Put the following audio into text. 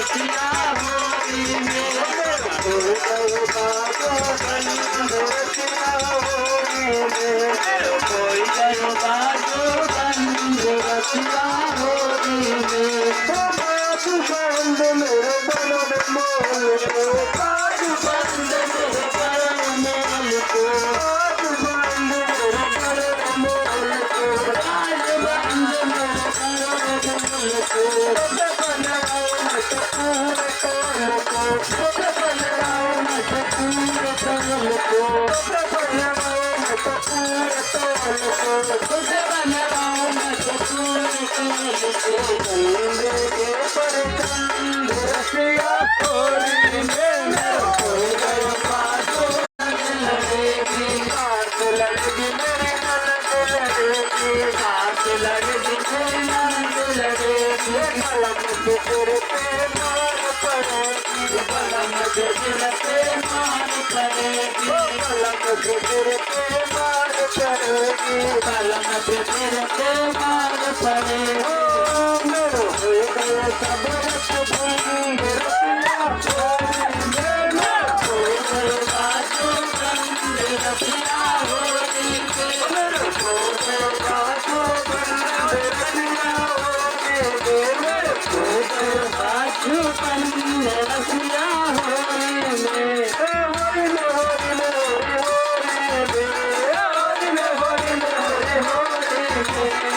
रसिया होली में हो गए बाजो बंद रसिया होली में हो गए बाजो बंद रसिया होली में बाजू बंद मेरे बड़े मोल को बाजू बंद मेरे बड़े मोल को बाजू बंद मेरे बड़े मोल को बाजू बंद मेरे बड़े मोल को बनाओ मत पूरे तोल को बनाओ मत पूरे तोल को बनाओ मत पूरे तोल को बनाओ मत पूरे तोल को बंदे के पर चंद रसिया होली में हो गए बाजो लगेगी हाथ लगेगी मेरी ननद लगेगी हाथ लगेगी मेरी ननद लगेगी कलम के सिर पे मार पड़ेगी कलम के सिर पे मार पड़ेगी कलम के सिर पे मार पड़ेगी कलम के सिर पे मार पड़ेगी मेरे हो गए सब रस बंद रसिया होली में हो गए बाजो बंद रसिया होली में हो गए बाजो बंद रसिया होली में हो गए बाजो बंद रसिया होली में होली में होली में होली में होली में होली में होली में